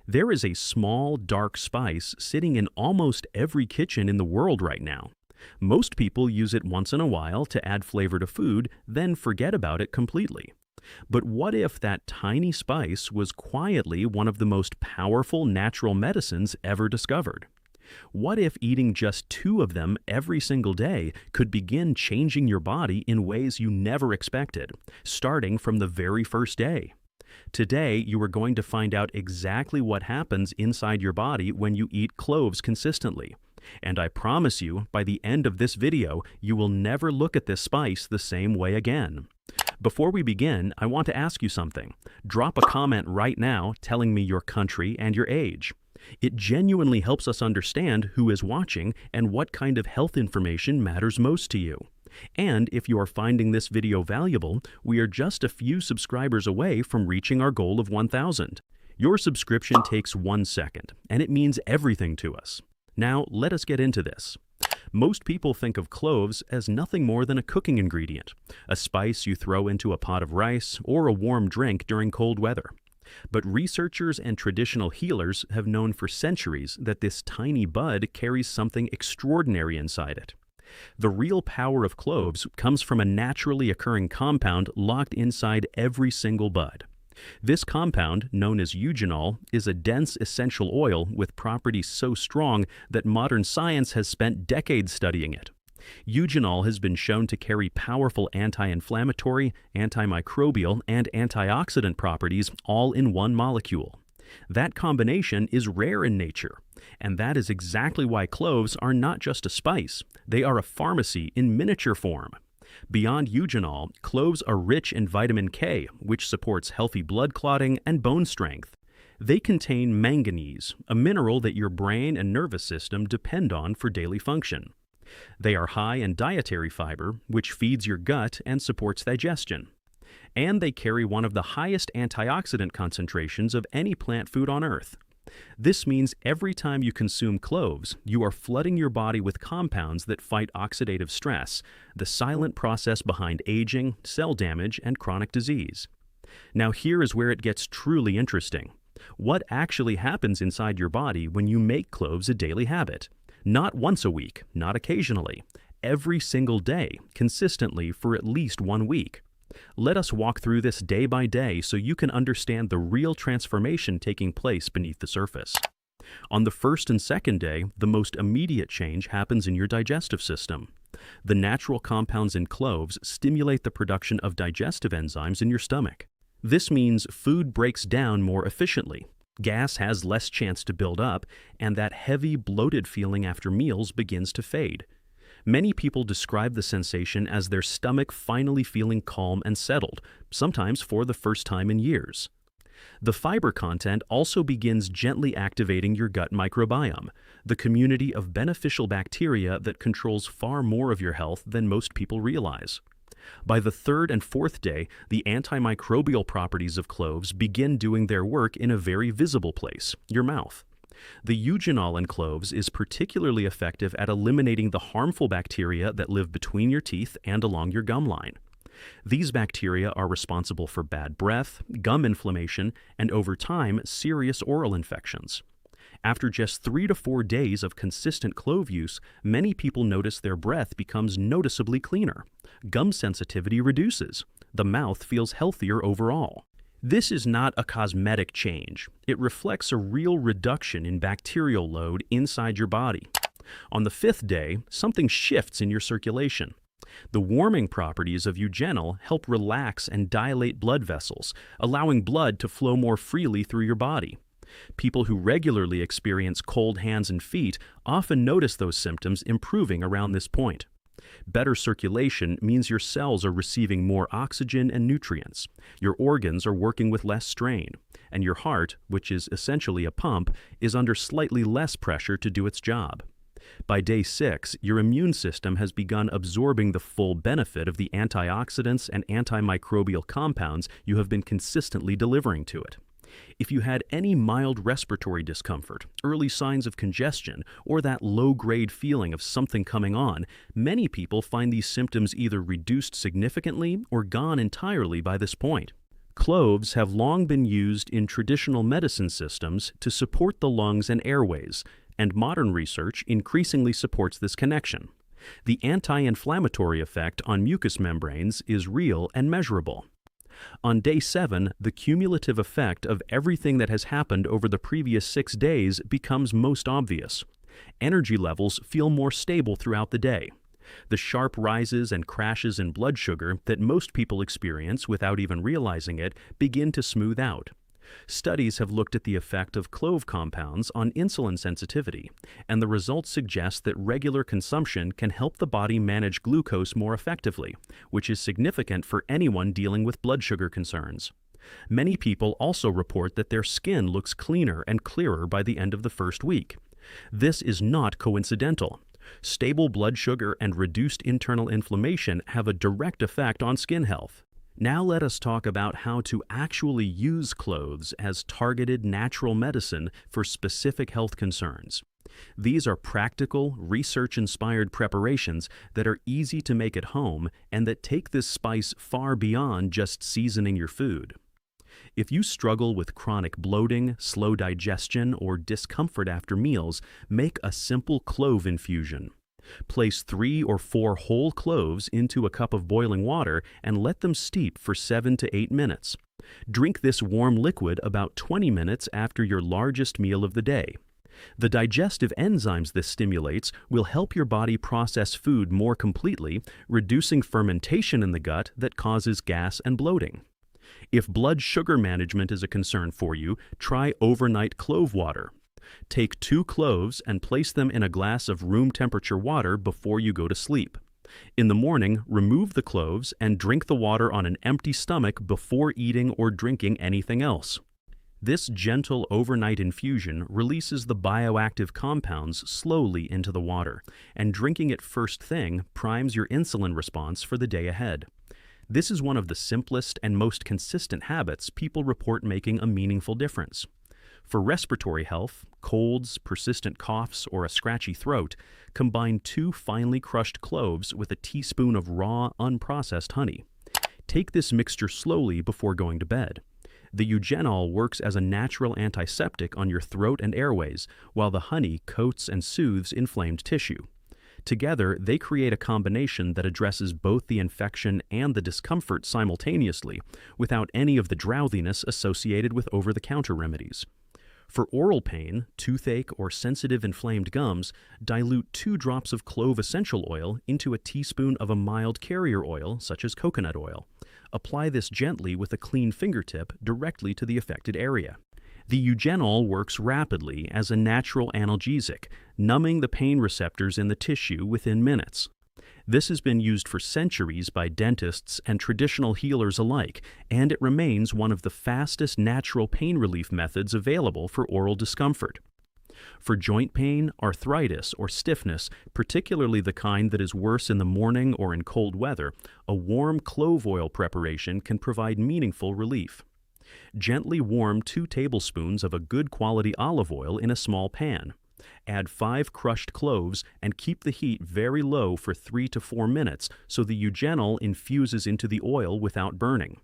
There is a small, dark spice sitting in almost every kitchen in the world right now. Most people use it once in a while to add flavor to food, then forget about it completely. But what if that tiny spice was quietly one of the most powerful natural medicines ever discovered? What if eating just two of them every single day could begin changing your body in ways you never expected, starting from the very first day? Today, you are going to find out exactly what happens inside your body when you eat cloves consistently. And I promise you, by the end of this video, you will never look at this spice the same way again. Before we begin, I want to ask you something. Drop a comment right now telling me your country and your age. It genuinely helps us understand who is watching and what kind of health information matters most to you. And if you are finding this video valuable, we are just a few subscribers away from reaching our goal of 1,000. Your subscription takes 1 second, and it means everything to us. Now, let us get into this. Most people think of cloves as nothing more than a cooking ingredient, a spice you throw into a pot of rice or a warm drink during cold weather. But researchers and traditional healers have known for centuries that this tiny bud carries something extraordinary inside it. The real power of cloves comes from a naturally occurring compound locked inside every single bud. This compound, known as eugenol, is a dense essential oil with properties so strong that modern science has spent decades studying it. Eugenol has been shown to carry powerful anti-inflammatory, antimicrobial, and antioxidant properties all in one molecule. That combination is rare in nature, and that is exactly why cloves are not just a spice, they are a pharmacy in miniature form. Beyond eugenol, cloves are rich in vitamin K, which supports healthy blood clotting and bone strength. They contain manganese, a mineral that your brain and nervous system depend on for daily function. They are high in dietary fiber, which feeds your gut and supports digestion. And they carry one of the highest antioxidant concentrations of any plant food on Earth. This means every time you consume cloves, you are flooding your body with compounds that fight oxidative stress, the silent process behind aging, cell damage, and chronic disease. Now here is where it gets truly interesting. What actually happens inside your body when you make cloves a daily habit? Not once a week, not occasionally, every single day, consistently for at least 1 week. Let us walk through this day by day so you can understand the real transformation taking place beneath the surface. On the first and second day, the most immediate change happens in your digestive system. The natural compounds in cloves stimulate the production of digestive enzymes in your stomach. This means food breaks down more efficiently. Gas has less chance to build up, and that heavy, bloated feeling after meals begins to fade. Many people describe the sensation as their stomach finally feeling calm and settled, sometimes for the first time in years. The fiber content also begins gently activating your gut microbiome, the community of beneficial bacteria that controls far more of your health than most people realize. By the third and fourth day, the antimicrobial properties of cloves begin doing their work in a very visible place, your mouth. The eugenol in cloves is particularly effective at eliminating the harmful bacteria that live between your teeth and along your gum line. These bacteria are responsible for bad breath, gum inflammation, and over time, serious oral infections. After just 3 to 4 days of consistent clove use, many people notice their breath becomes noticeably cleaner. Gum sensitivity reduces. The mouth feels healthier overall. This is not a cosmetic change. It reflects a real reduction in bacterial load inside your body. On the 5th day, something shifts in your circulation. The warming properties of eugenol help relax and dilate blood vessels, allowing blood to flow more freely through your body. People who regularly experience cold hands and feet often notice those symptoms improving around this point. Better circulation means your cells are receiving more oxygen and nutrients, your organs are working with less strain, and your heart, which is essentially a pump, is under slightly less pressure to do its job. By day 6, your immune system has begun absorbing the full benefit of the antioxidants and antimicrobial compounds you have been consistently delivering to it. If you had any mild respiratory discomfort, early signs of congestion, or that low-grade feeling of something coming on, many people find these symptoms either reduced significantly or gone entirely by this point. Cloves have long been used in traditional medicine systems to support the lungs and airways, and modern research increasingly supports this connection. The anti-inflammatory effect on mucous membranes is real and measurable. On day 7, the cumulative effect of everything that has happened over the previous 6 days becomes most obvious. Energy levels feel more stable throughout the day. The sharp rises and crashes in blood sugar that most people experience without even realizing it begin to smooth out. Studies have looked at the effect of clove compounds on insulin sensitivity, and the results suggest that regular consumption can help the body manage glucose more effectively, which is significant for anyone dealing with blood sugar concerns. Many people also report that their skin looks cleaner and clearer by the end of the first week. This is not coincidental. Stable blood sugar and reduced internal inflammation have a direct effect on skin health. Now let us talk about how to actually use cloves as targeted natural medicine for specific health concerns. These are practical, research-inspired preparations that are easy to make at home and that take this spice far beyond just seasoning your food. If you struggle with chronic bloating, slow digestion, or discomfort after meals, make a simple clove infusion. Place 3 or 4 whole cloves into a cup of boiling water and let them steep for 7 to 8 minutes. Drink this warm liquid about 20 minutes after your largest meal of the day. The digestive enzymes this stimulates will help your body process food more completely, reducing fermentation in the gut that causes gas and bloating. If blood sugar management is a concern for you, try overnight clove water. Take 2 cloves and place them in a glass of room temperature water before you go to sleep. In the morning, remove the cloves and drink the water on an empty stomach before eating or drinking anything else. This gentle overnight infusion releases the bioactive compounds slowly into the water, and drinking it first thing primes your insulin response for the day ahead. This is one of the simplest and most consistent habits people report making a meaningful difference. For respiratory health, colds, persistent coughs, or a scratchy throat, combine 2 finely crushed cloves with a teaspoon of raw, unprocessed honey. Take this mixture slowly before going to bed. The Eugenol works as a natural antiseptic on your throat and airways, while the honey coats and soothes inflamed tissue. Together, they create a combination that addresses both the infection and the discomfort simultaneously, without any of the drowsiness associated with over-the-counter remedies. For oral pain, toothache, or sensitive inflamed gums, dilute 2 drops of clove essential oil into a teaspoon of a mild carrier oil, such as coconut oil. Apply this gently with a clean fingertip directly to the affected area. The Eugenol works rapidly as a natural analgesic, numbing the pain receptors in the tissue within minutes. This has been used for centuries by dentists and traditional healers alike, and it remains one of the fastest natural pain relief methods available for oral discomfort. For joint pain, arthritis, or stiffness, particularly the kind that is worse in the morning or in cold weather, a warm clove oil preparation can provide meaningful relief. Gently warm 2 tablespoons of a good quality olive oil in a small pan. Add 5 crushed cloves and keep the heat very low for 3 to 4 minutes so the eugenol infuses into the oil without burning.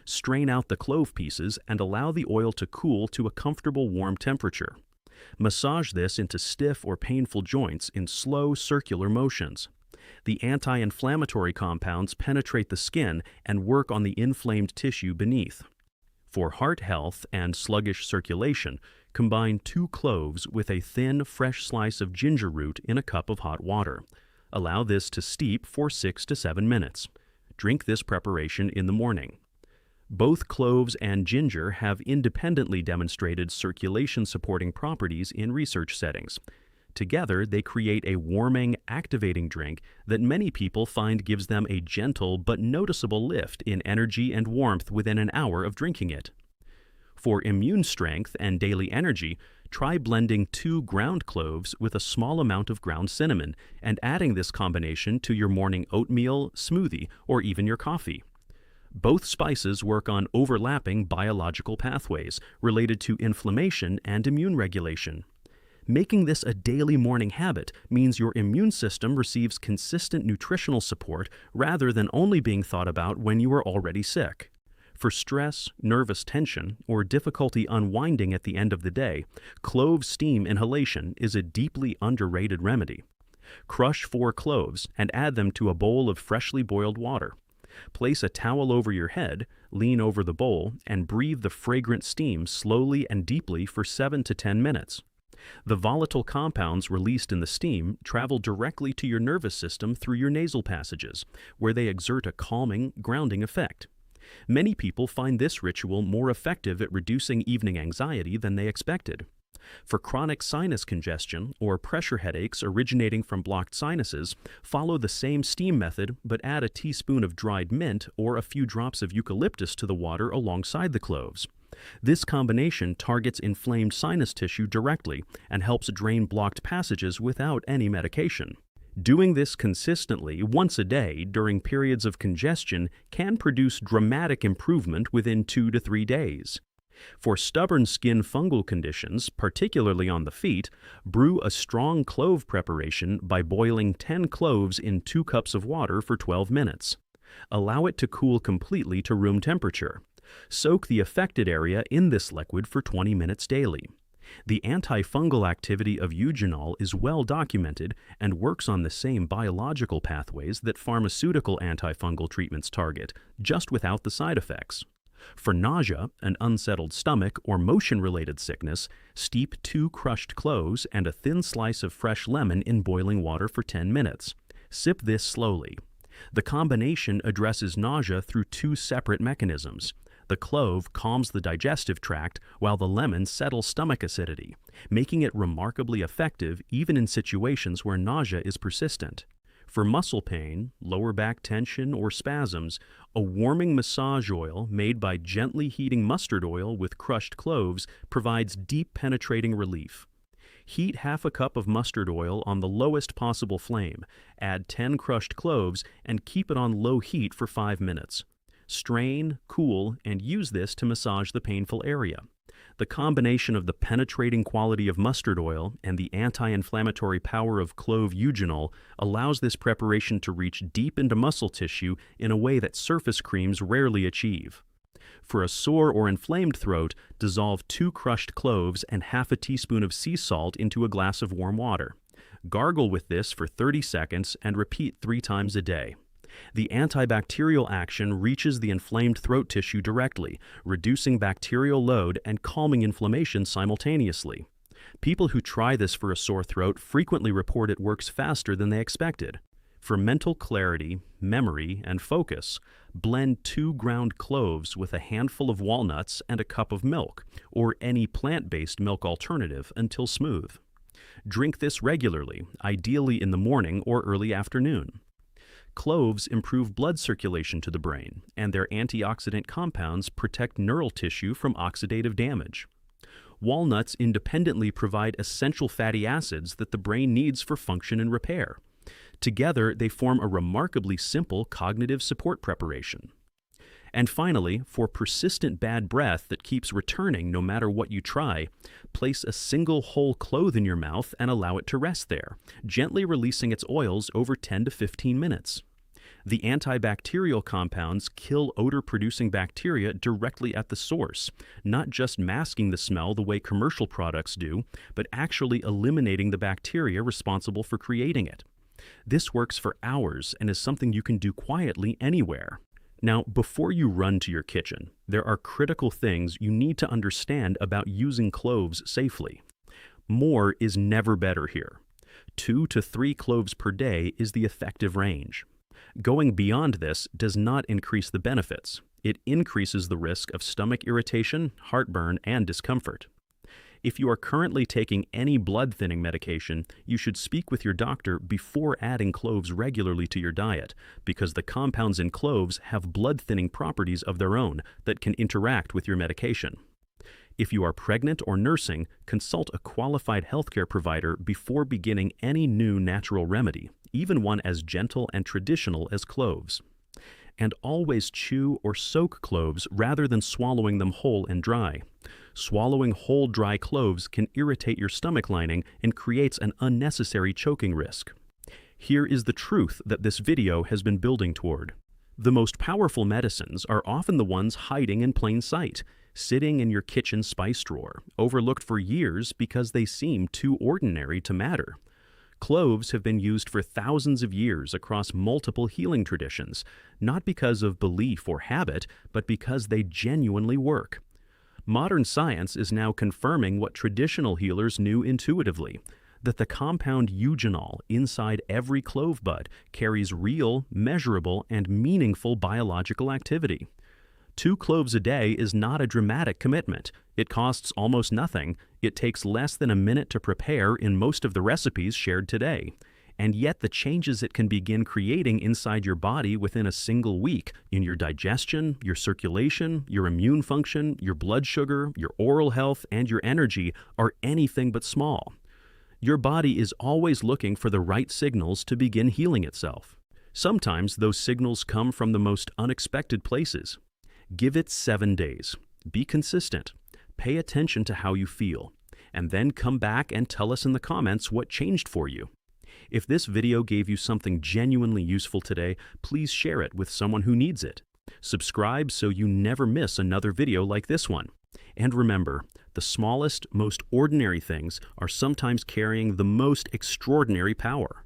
Strain out the clove pieces and allow the oil to cool to a comfortable warm temperature. Massage this into stiff or painful joints in slow circular motions. The anti-inflammatory compounds penetrate the skin and work on the inflamed tissue beneath. For heart health and sluggish circulation, combine 2 cloves with a thin, fresh slice of ginger root in a cup of hot water. Allow this to steep for 6 to 7 minutes. Drink this preparation in the morning. Both cloves and ginger have independently demonstrated circulation-supporting properties in research settings. Together, they create a warming, activating drink that many people find gives them a gentle but noticeable lift in energy and warmth within an hour of drinking it. For immune strength and daily energy, try blending 2 ground cloves with a small amount of ground cinnamon and adding this combination to your morning oatmeal, smoothie, or even your coffee. Both spices work on overlapping biological pathways related to inflammation and immune regulation. Making this a daily morning habit means your immune system receives consistent nutritional support rather than only being thought about when you are already sick. For stress, nervous tension, or difficulty unwinding at the end of the day, clove steam inhalation is a deeply underrated remedy. Crush 4 cloves and add them to a bowl of freshly boiled water. Place a towel over your head, lean over the bowl, and breathe the fragrant steam slowly and deeply for 7 to 10 minutes. The volatile compounds released in the steam travel directly to your nervous system through your nasal passages, where they exert a calming, grounding effect. Many people find this ritual more effective at reducing evening anxiety than they expected. For chronic sinus congestion or pressure headaches originating from blocked sinuses, follow the same steam method but add a teaspoon of dried mint or a few drops of eucalyptus to the water alongside the cloves. This combination targets inflamed sinus tissue directly and helps drain blocked passages without any medication. Doing this consistently once a day during periods of congestion can produce dramatic improvement within 2 to 3 days. For stubborn skin fungal conditions, particularly on the feet, brew a strong clove preparation by boiling 10 cloves in 2 cups of water for 12 minutes. Allow it to cool completely to room temperature. Soak the affected area in this liquid for 20 minutes daily. The antifungal activity of Eugenol is well documented and works on the same biological pathways that pharmaceutical antifungal treatments target, just without the side effects. For nausea, an unsettled stomach, or motion-related sickness, steep 2 crushed cloves and a thin slice of fresh lemon in boiling water for 10 minutes. Sip this slowly. The combination addresses nausea through 2 separate mechanisms. The clove calms the digestive tract, while the lemon settles stomach acidity, making it remarkably effective even in situations where nausea is persistent. For muscle pain, lower back tension, or spasms, a warming massage oil made by gently heating mustard oil with crushed cloves provides deep penetrating relief. Heat half a cup of mustard oil on the lowest possible flame, add 10 crushed cloves, and keep it on low heat for 5 minutes. Strain, cool, and use this to massage the painful area. The combination of the penetrating quality of mustard oil and the anti-inflammatory power of clove eugenol allows this preparation to reach deep into muscle tissue in a way that surface creams rarely achieve. For a sore or inflamed throat, dissolve 2 crushed cloves and half a teaspoon of sea salt into a glass of warm water. Gargle with this for 30 seconds and repeat 3 times a day. The antibacterial action reaches the inflamed throat tissue directly, reducing bacterial load and calming inflammation simultaneously. People who try this for a sore throat frequently report it works faster than they expected. For mental clarity, memory, and focus, blend 2 ground cloves with a handful of walnuts and a cup of milk, or any plant-based milk alternative, until smooth. Drink this regularly, ideally in the morning or early afternoon. Cloves improve blood circulation to the brain, and their antioxidant compounds protect neural tissue from oxidative damage. Walnuts independently provide essential fatty acids that the brain needs for function and repair. Together, they form a remarkably simple cognitive support preparation. And finally, for persistent bad breath that keeps returning no matter what you try, place a single whole clove in your mouth and allow it to rest there, gently releasing its oils over 10 to 15 minutes. The antibacterial compounds kill odor-producing bacteria directly at the source, not just masking the smell the way commercial products do, but actually eliminating the bacteria responsible for creating it. This works for hours and is something you can do quietly anywhere. Now, before you run to your kitchen, there are critical things you need to understand about using cloves safely. More is never better here. 2 to 3 cloves per day is the effective range. Going beyond this does not increase the benefits. It increases the risk of stomach irritation, heartburn, and discomfort. If you are currently taking any blood-thinning medication, you should speak with your doctor before adding cloves regularly to your diet, because the compounds in cloves have blood-thinning properties of their own that can interact with your medication. If you are pregnant or nursing, consult a qualified healthcare provider before beginning any new natural remedy, even one as gentle and traditional as cloves. And always chew or soak cloves rather than swallowing them whole and dry. Swallowing whole dry cloves can irritate your stomach lining and creates an unnecessary choking risk. Here is the truth that this video has been building toward. The most powerful medicines are often the ones hiding in plain sight, sitting in your kitchen spice drawer, overlooked for years because they seem too ordinary to matter. Cloves have been used for thousands of years across multiple healing traditions, not because of belief or habit, but because they genuinely work. Modern science is now confirming what traditional healers knew intuitively, that the compound eugenol inside every clove bud carries real, measurable, and meaningful biological activity. 2 cloves a day is not a dramatic commitment. It costs almost nothing. It takes less than a minute to prepare in most of the recipes shared today. And yet the changes it can begin creating inside your body within a single week, in your digestion, your circulation, your immune function, your blood sugar, your oral health, and your energy, are anything but small. Your body is always looking for the right signals to begin healing itself. Sometimes those signals come from the most unexpected places. Give it 7 days. Be consistent. Pay attention to how you feel. And then come back and tell us in the comments what changed for you. If this video gave you something genuinely useful today, please share it with someone who needs it. Subscribe so you never miss another video like this one. And remember, the smallest, most ordinary things are sometimes carrying the most extraordinary power.